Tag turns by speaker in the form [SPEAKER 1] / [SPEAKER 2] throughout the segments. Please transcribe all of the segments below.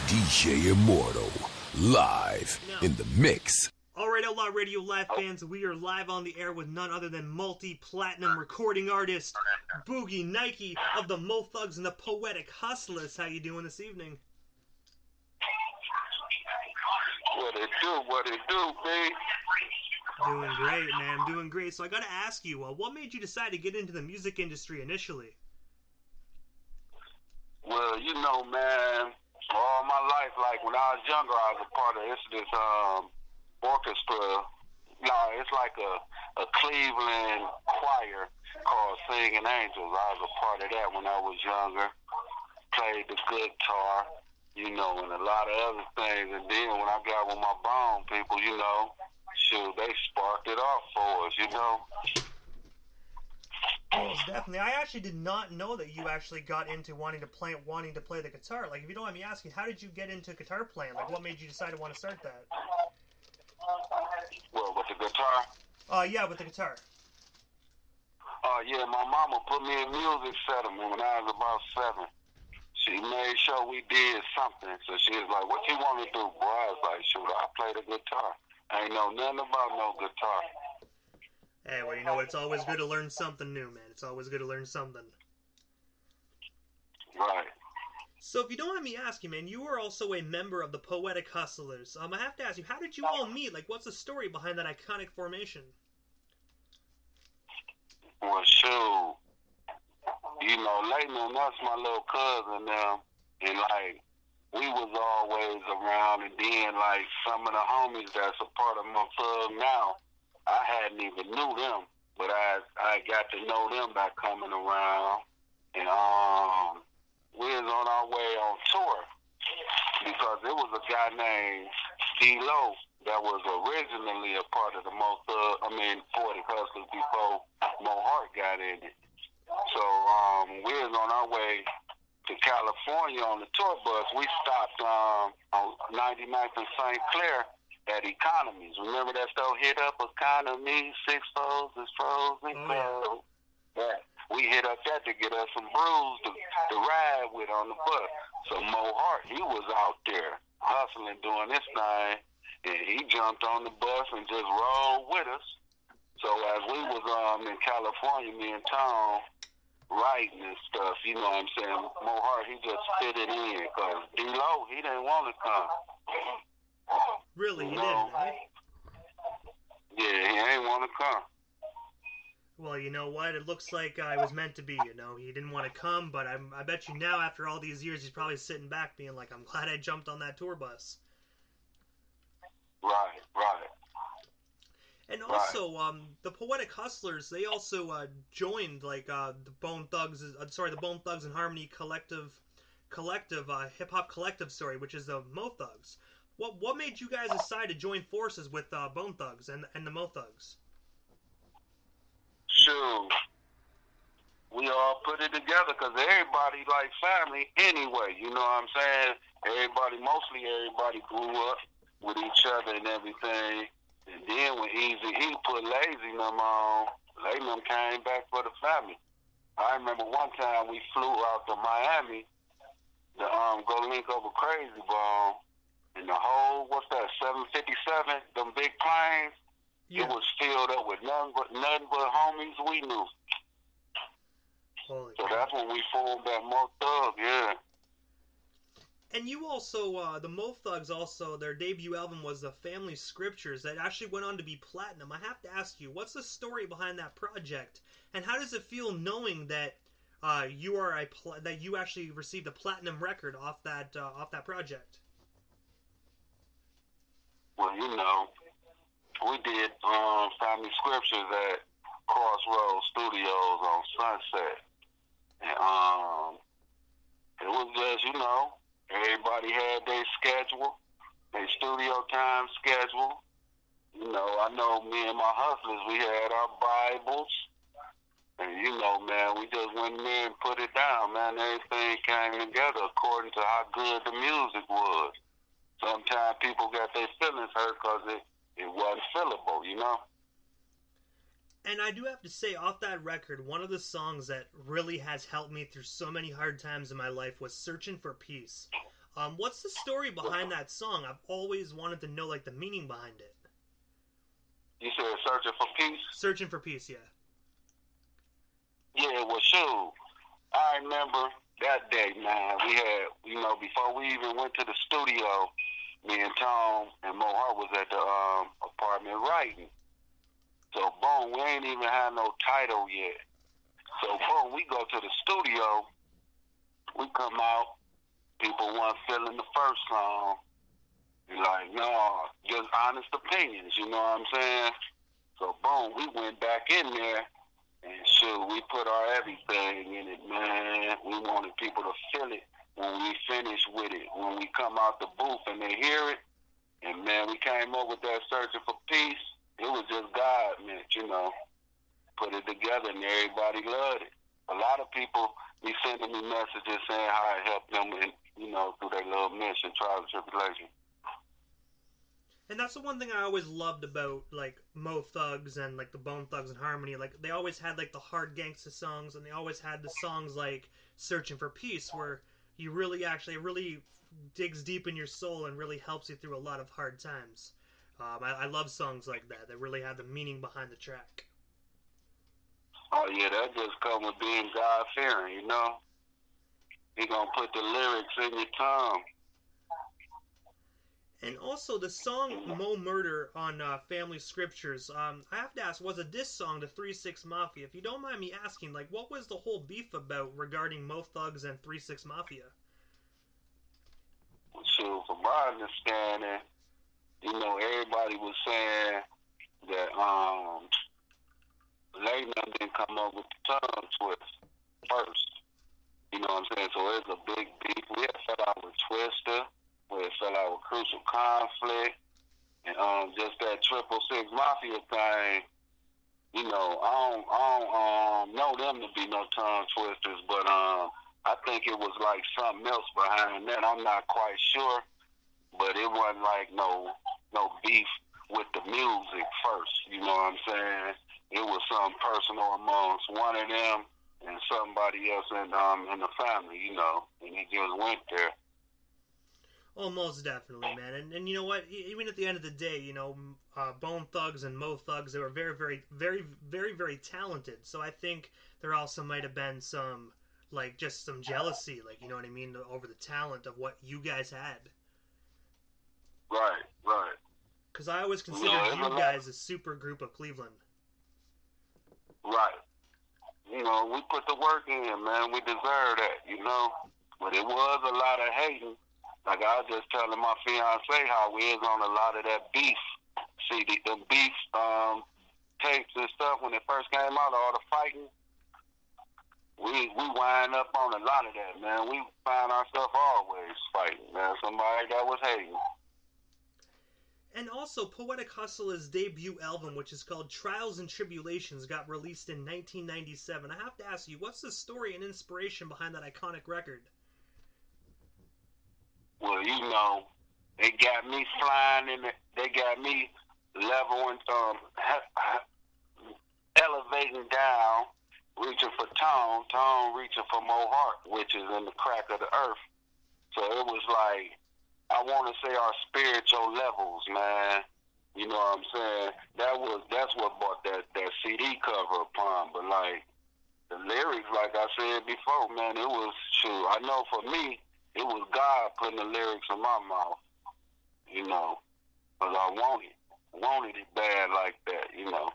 [SPEAKER 1] DJ Immortal, live in the mix.
[SPEAKER 2] Alright, Outlaw Radio Live fans, we are live on the air with none other than multi-platinum recording artist Boogy Nikke of the Mo Thugs and the Poetic Hustlers. How you doing this evening?
[SPEAKER 3] What it do, babe?
[SPEAKER 2] Doing great, man. Doing great. So I gotta ask you, what made you decide to get into the music industry initially?
[SPEAKER 3] Well, you know, man, all my life, like when I was younger, I was a part of this orchestra. No, it's like a Cleveland choir called Singing Angels. I was a part of that when I was younger. Played the guitar, you know, and a lot of other things. And then when I got with my bone people, you know, shoot, they sparked it off for us, you know.
[SPEAKER 2] Most definitely. I actually did not know that you actually got into wanting to play the guitar. Like, if you don't mind me asking, how did you get into guitar playing? Like, what made you decide to want to start that?
[SPEAKER 3] Well, with the guitar?
[SPEAKER 2] Yeah, with the guitar.
[SPEAKER 3] Yeah, my mama put me in music settlement when I was about 7. She made sure we did something. So she was like, what you want to do, boy? I was like, shoot, I play the guitar. I ain't know nothing about no guitar.
[SPEAKER 2] Hey, well, you know, it's always good to learn something new, man. It's always good to learn something.
[SPEAKER 3] Right.
[SPEAKER 2] So if you don't mind me asking, man, you are also a member of the Poetic Hustlers. I have to ask you, how did you all meet? Like, what's the story behind that iconic formation?
[SPEAKER 3] Well, shoot. You know, Leighton and us, my little cousin now, and like, we was always around, and then like some of the homies that's a part of my club now, I hadn't even knew them, but I got to know them by coming around, and we was on our way on tour because there was a guy named D-Lo that was originally a part of the Poetic Hustlers before Mo Hart got in it. So we was on our way to California on the tour bus. We stopped on 99th and St. Clair at Economies. Remember that store, hit up Economies, 6 foes, 6 foes, 6 foes. Yeah. We hit up that to get us some brews to ride with on the bus. So Mo Hart, he was out there hustling, doing this thing, and he jumped on the bus and just rolled with us. So as we was in California, me and Tom, writing and stuff, you know what I'm saying, Mo Hart, he just fit it in, because D-Lo, he didn't want to come.
[SPEAKER 2] Really, he didn't, eh?
[SPEAKER 3] Yeah, he ain't want to come.
[SPEAKER 2] Well, you know what? It looks like it was meant to be, you know. He didn't want to come, but I bet you now, after all these years, he's probably sitting back being like, I'm glad I jumped on that tour bus.
[SPEAKER 3] Right.
[SPEAKER 2] And also, the Poetic Hustlers, they also joined, like, the Bone Thugs and Harmony collective hip-hop collective, which is the Mo Thugs. What made you guys decide to join forces with Bone Thugs and the Mo Thugs?
[SPEAKER 3] Shoot. We all put it together because everybody like family anyway, you know what I'm saying? Mostly everybody grew up with each other and everything. And then when Eazy-E put Lazy them on, they them came back for the family. I remember one time we flew out to Miami to go link up with Crazy Bone, and the whole, 757, them big planes, yeah. It was filled up with nothing but homies we knew.
[SPEAKER 2] Holy
[SPEAKER 3] so
[SPEAKER 2] God.
[SPEAKER 3] That's when we formed that Mo Thug, yeah.
[SPEAKER 2] And you also, the Mo Thugs also, their debut album was The Family Scriptures that actually went on to be platinum. I have to ask you, what's the story behind that project? And how does it feel knowing that that you actually received a platinum record off that project?
[SPEAKER 3] Well, you know, we did Family Scriptures at Crossroads Studios on Sunset. And it was just, you know, everybody had their schedule, their studio time schedule. You know, I know me and my hustlers, we had our Bibles. And, you know, man, we just went in there and put it down, man. Everything came together according to how good the music was. Sometimes people got their feelings hurt because it wasn't fillable, you know?
[SPEAKER 2] And I do have to say, off that record, one of the songs that really has helped me through so many hard times in my life was Searching for Peace. What's the story behind that song? I've always wanted to know, like, the meaning behind it.
[SPEAKER 3] You said Searching for Peace?
[SPEAKER 2] Searching for Peace, yeah.
[SPEAKER 3] Yeah, well, shoot. I remember that day, man. We had, you know, before we even went to the studio, me and Tom and Mo Hart was at the apartment writing. So, boom, we ain't even had no title yet. So, boom, we go to the studio. We come out. People weren't feeling the first song. You're like, no, just honest opinions, you know what I'm saying? So, boom, we went back in there, and shoot, we put our everything in it, man. We wanted people to feel it when we finish with it. When we come out the booth and they hear it, and, man, we came up with that Searching for Peace. It was just God, man, you know. Put it together, and everybody loved it. A lot of people be sending me messages saying how it helped them, in, you know, through their little mission, trials and tribulations.
[SPEAKER 2] And that's the one thing I always loved about, like, Mo Thugs and, like, the Bone Thugs and Harmony. Like, they always had, like, the hard gangsta songs, and they always had the songs like Searching for Peace, where you really actually, really digs deep in your soul and really helps you through a lot of hard times. I love songs like that really have the meaning behind the track.
[SPEAKER 3] Oh, yeah, that just comes with being God-fearing, you know? He gonna put the lyrics in your tongue.
[SPEAKER 2] And also, the song Mo Murder on Family Scriptures, I have to ask, was a diss song to 3-6 Mafia. If you don't mind me asking, like, what was the whole beef about regarding Mo Thugs and 3-6 Mafia?
[SPEAKER 3] Shoot, from my understanding, you know, everybody was saying that Layton didn't come up with the tongue twist first. You know what I'm saying? So it's a big beef. We had fell out with Twister. We had fell out with Crucial Conflict. And just that 666 Mafia thing, you know, I don't know them to be no tongue twisters, but I think it was like something else behind that. I'm not quite sure. But it wasn't like no beef with the music first, you know what I'm saying? It was something personal amongst one of them and somebody else in the family, you know, and it just went there.
[SPEAKER 2] Oh, most definitely, man. And you know what? Even at the end of the day, you know, Bone Thugs and Mo Thugs, they were very, very, very, very, very talented. So I think there also might have been some, like, just some jealousy, like, you know what I mean, over the talent of what you guys had.
[SPEAKER 3] Right.
[SPEAKER 2] Because I always considered you guys a super group of Cleveland.
[SPEAKER 3] Right. You know, we put the work in, man. We deserve that, you know. But it was a lot of hating. Like I was just telling my fiance how we is on a lot of that beef. See, the beef tapes and stuff, when it first came out, all the fighting, we wind up on a lot of that, man. We find ourselves always fighting, man. Somebody that was hating.
[SPEAKER 2] And also, Poetic Hustla'z debut album, which is called Trials and Tribulations, got released in 1997. I have to ask you, what's the story and inspiration behind that iconic record?
[SPEAKER 3] Well, you know, they got me flying in it. They got me leveling, elevating down, reaching for Tone reaching for Mo Hart, which is in the crack of the earth. So it was like, I want to say our spiritual levels, man. You know what I'm saying? That's what brought that CD cover upon. But like the lyrics, like I said before, man, it was shoot. I know for me, it was God putting the lyrics in my mouth. You know, because I wanted it bad like that. You know,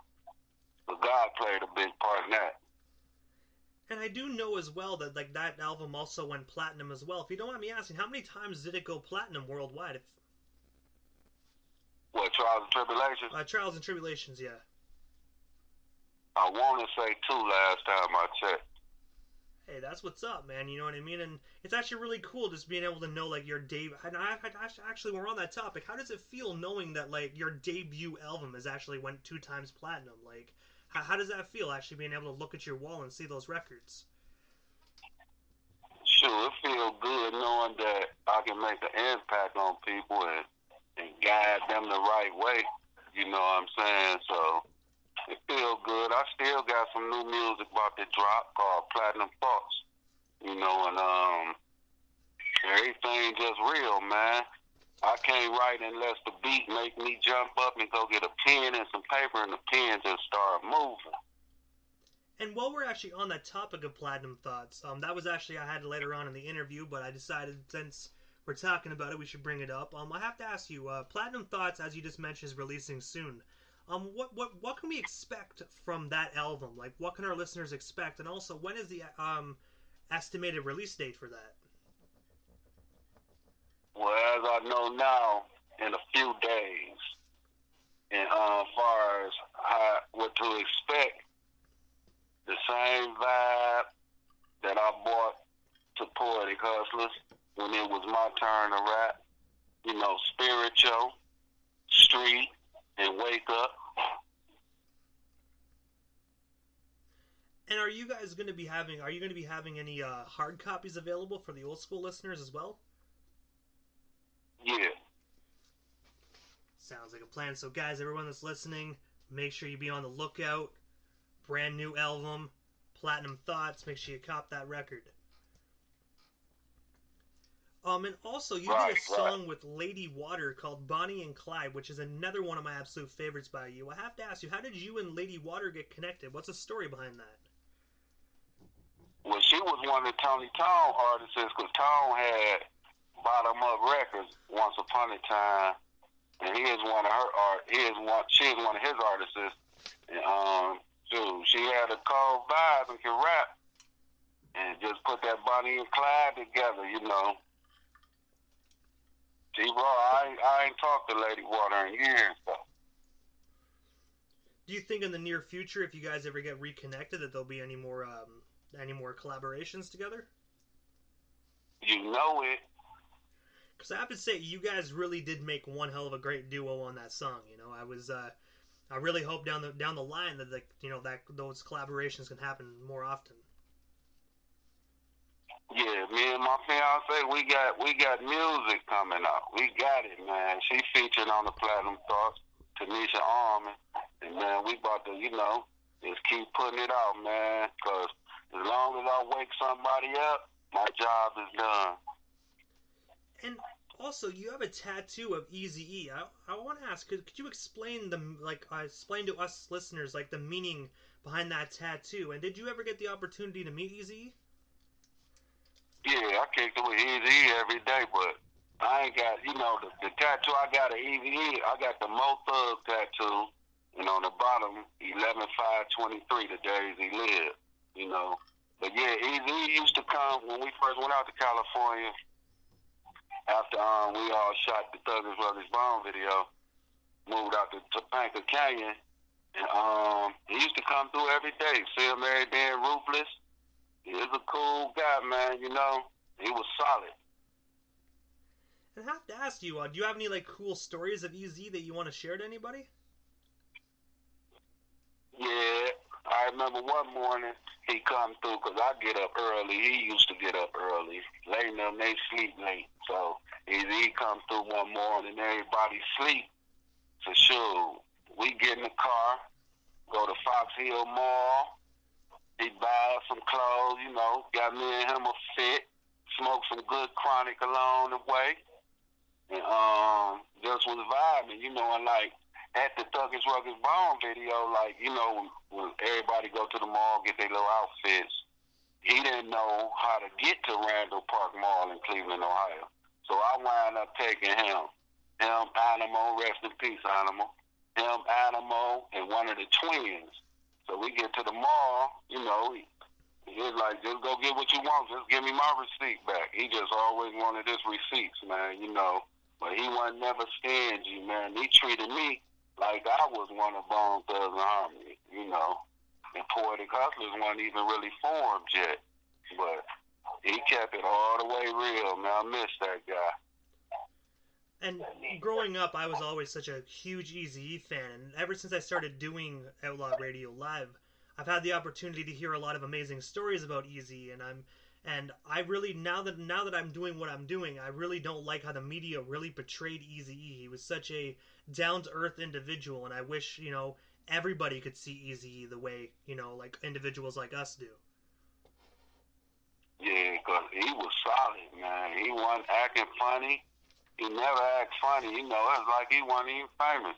[SPEAKER 3] but God played a big part in that.
[SPEAKER 2] And I do know as well that like that album also went platinum as well. If you don't mind me asking, how many times did it go platinum worldwide?
[SPEAKER 3] What, Trials and Tribulations?
[SPEAKER 2] Trials and Tribulations, yeah.
[SPEAKER 3] I want to say 2 last time I checked.
[SPEAKER 2] Hey, that's what's up, man. You know what I mean? And it's actually really cool just being able to know like your debut. And actually, we're on that topic. How does it feel knowing that like your debut album has actually went 2 times platinum? Like, how does that feel, actually being able to look at your wall and see those records?
[SPEAKER 3] Sure, it feels good knowing that I can make an impact on people and guide them the right way. You know what I'm saying? So it feels good. I still got some new music about to drop called Platinum Thoughts. You know, and everything just real, man. I can't write unless the beat make me jump up and go get a pen and some paper, and the pen just start moving.
[SPEAKER 2] And while we're actually on that topic of Platinum Thoughts, that was actually I had later on in the interview, but I decided since we're talking about it, we should bring it up. I have to ask you, Platinum Thoughts, as you just mentioned, is releasing soon. What can we expect from that album? Like, what can our listeners expect? And also, when is the estimated release date for that?
[SPEAKER 3] Well, as I know now, in a few days. And as far as what to expect, the same vibe that I brought to Poetic Hustlers when it was my turn to rap. You know, spiritual, street, and wake up.
[SPEAKER 2] And are you guys going to be having? Are you going to be having any hard copies available for the old school listeners as well?
[SPEAKER 3] Yeah.
[SPEAKER 2] Sounds like a plan. So, guys, everyone that's listening, make sure you be on the lookout. Brand new album, Platinum Thoughts. Make sure you cop that record. And also, you did a song with Lady Water called Bonnie and Clyde, which is another one of my absolute favorites by you. I have to ask you, how did you and Lady Water get connected? What's the story behind that?
[SPEAKER 3] Well, she was one of Tony Tone artists, because Tone had Bottom Up Records once upon a time, and she is one of his artists. And she had a cold vibe and can rap, and just put that Bonnie and Clyde together, you know. See, bro, I ain't talked to Lady Water in years, though.
[SPEAKER 2] Do you think in the near future, if you guys ever get reconnected, that there'll be any more collaborations together?
[SPEAKER 3] You know it.
[SPEAKER 2] Because I have to say, you guys really did make one hell of a great duo on that song. You know, I really hope down the line that that those collaborations can happen more often.
[SPEAKER 3] Yeah, me and my fiance, we got music coming out. We got it, man. She featured on the Platinum Thoughts, Tanisha Armin, and man, we about to, just keep putting it out, man. Cause as long as I wake somebody up, my job is done.
[SPEAKER 2] And also, you have a tattoo of Eazy-E. I want to ask, could you explain explain to us listeners the meaning behind that tattoo? And did you ever get the opportunity to meet Eazy-E?
[SPEAKER 3] Yeah, I kicked it with Eazy-E every day, but I ain't got, the tattoo I got of Eazy-E, I got the Mo Thug tattoo, and on the bottom, 11/5/23, the days he lived, But yeah, Eazy-E used to come when we first went out to California, after we all shot the Thuggers Brothers Bone video, moved out to Topanga Canyon, and he used to come through every day, see him every day in Ruthless. He was a cool guy, man, He was solid.
[SPEAKER 2] And I have to ask you, do you have any cool stories of Eazy that you want to share to anybody?
[SPEAKER 3] Yeah, I remember one morning he come through, because I get up early. He used to get up early. Late them, they sleep late. So he come through one morning, everybody sleep. So sure, we get in the car, go to Fox Hill Mall. He buy us some clothes, got me and him a fit, smoked some good chronic along the way, and just was vibing, and at the Thuggers Ruggers Bone video, when everybody go to the mall, get their little outfits, he didn't know how to get to Randall Park Mall in Cleveland, Ohio. So I wound up taking him, Animal, rest in peace, Animal, Animal, and one of the twins. So we get to the mall, he was like, just go get what you want. Just give me my receipt back. He just always wanted his receipts, man, But he wasn't never stingy, man. He treated me like I was one of Bone Thugs and Harmony, And Poetic Hustlers wasn't even really formed yet. But he kept it all the way real, man. I miss that guy.
[SPEAKER 2] And growing up, I was always such a huge Eazy-E fan, and ever since I started doing Outlaw Radio Live, I've had the opportunity to hear a lot of amazing stories about Eazy, and I really now that I'm doing what I'm doing, I really don't like how the media really portrayed Eazy-E. He was such a down to earth individual, and I wish everybody could see Eazy-E the way individuals like us do.
[SPEAKER 3] Yeah, 'cause he was solid, man. He wasn't acting funny. He never act funny. You know, it's like he wasn't even famous.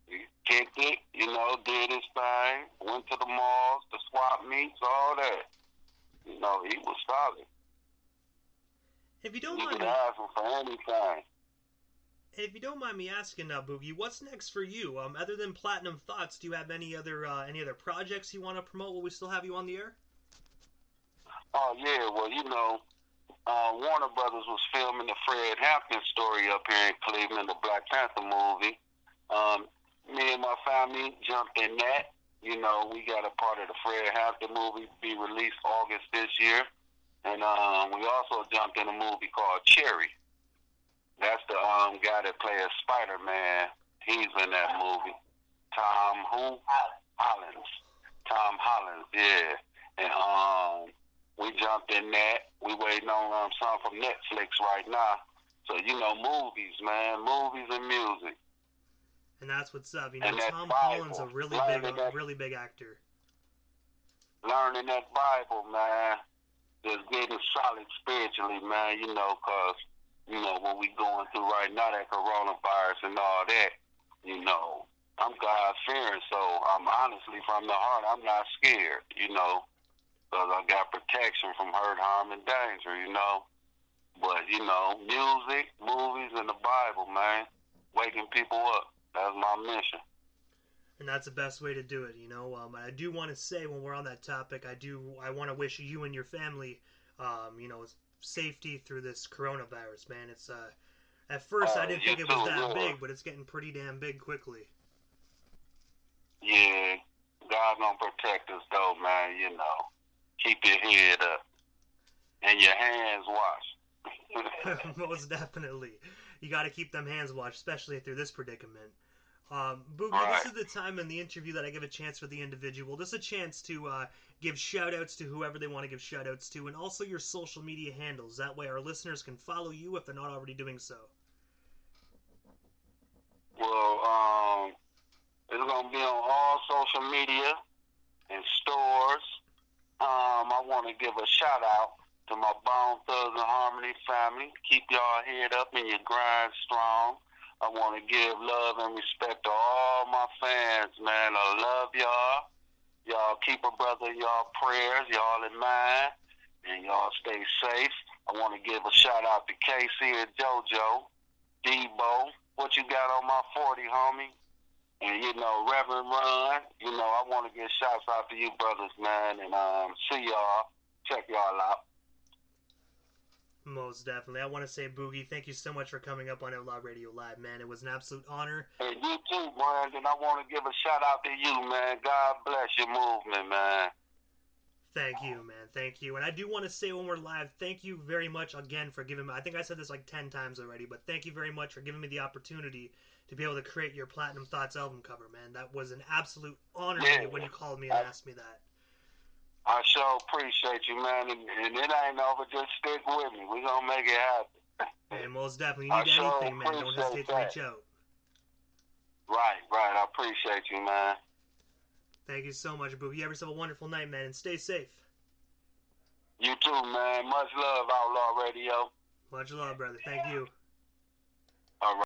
[SPEAKER 3] He kicked it, you know, did his thing, went to the malls, the swap meets, all that. You know, he was solid.
[SPEAKER 2] If you don't
[SPEAKER 3] You
[SPEAKER 2] mind
[SPEAKER 3] could
[SPEAKER 2] me,
[SPEAKER 3] ask him for anything.
[SPEAKER 2] if you don't mind me asking, Boogie, what's next for you? Other than Platinum Thoughts, do you have any other projects you want to promote while we still have you on the air?
[SPEAKER 3] Oh, yeah, well, you know, Warner Brothers was filming the Fred Hampton story up here in Cleveland, the Black Panther movie. Me and my family jumped in that. You know, we got a part of the Fred Hampton movie be released August this year. And we also jumped in a movie called Cherry. That's the guy that plays Spider-Man. He's in that movie. Tom Hollands. Tom Hollands, yeah. And we jumped in that. We waiting on something from Netflix right now. So, you know, movies, man. Movies and music.
[SPEAKER 2] And that's what's up. You know,
[SPEAKER 3] And that
[SPEAKER 2] Tom
[SPEAKER 3] Bible,
[SPEAKER 2] Holland's a really big actor.
[SPEAKER 3] Learning that Bible, man. Just getting solid spiritually, man, you know, 'cause, you know, what we going through right now, that coronavirus and all that, you know, I'm God-fearing, so I'm honestly, from the heart, I'm not scared, you know, 'cause I got protection from hurt, harm, and danger, you know. But, you know, music, movies, and the Bible, man, waking people up. That's my mission.
[SPEAKER 2] And that's the best way to do it, you know. I do want to say, when we're on that topic, I want to wish you and your family, you know, safety through this coronavirus, man. It's at first I didn't think it was that big, but it's getting pretty damn big quickly.
[SPEAKER 3] Yeah, God gonna protect us though, man. You know, keep your head up and your hands washed.
[SPEAKER 2] Most definitely, you got to keep them hands washed, especially through this predicament. Boogie,
[SPEAKER 3] Right.
[SPEAKER 2] This is the time in the interview that I give a chance for the individual. This is a chance to give shout-outs to whoever they want to give shout-outs to, and also your social media handles. That way our listeners can follow you if they're not already doing so.
[SPEAKER 3] Well, it's gonna be on all social media and stores. I want to give a shout out to my Bone Thugs and Harmony family. Keep y'all head up and your grind strong. I want to give love and respect to all my fans, man. I love y'all. Y'all keep a brother in y'all prayers, y'all in mind, and y'all stay safe. I want to give a shout out to Casey and JoJo, Debo. What you got on my 40, homie? And, you know, Reverend Run, you know, I want to give shouts out to you brothers, man, and see y'all. Check y'all out.
[SPEAKER 2] Most definitely. I want to say, Boogie, thank you so much for coming up on Outlaw Radio Live, man. It was an absolute honor.
[SPEAKER 3] And you too, Brandon. I want to give a shout out to you, man. God bless your movement, man.
[SPEAKER 2] Thank you, man. Thank you. And I do want to say when we're live, thank you very much again for giving me, I think I said this like 10 times already, but thank you very much for giving me the opportunity to be able to create your Platinum Thoughts album cover, man. That was an absolute honor to me when you called me and asked me that.
[SPEAKER 3] I sure appreciate you, man. And it ain't over. Just stick with me. We're going to make it happen.
[SPEAKER 2] And most definitely, you need anything, man, don't hesitate to reach out.
[SPEAKER 3] Right. I appreciate you, man.
[SPEAKER 2] Thank you so much, Boogie. You have yourself a wonderful night, man, and stay safe.
[SPEAKER 3] You too, man. Much love, Outlaw Radio.
[SPEAKER 2] Much love, brother. Thank you.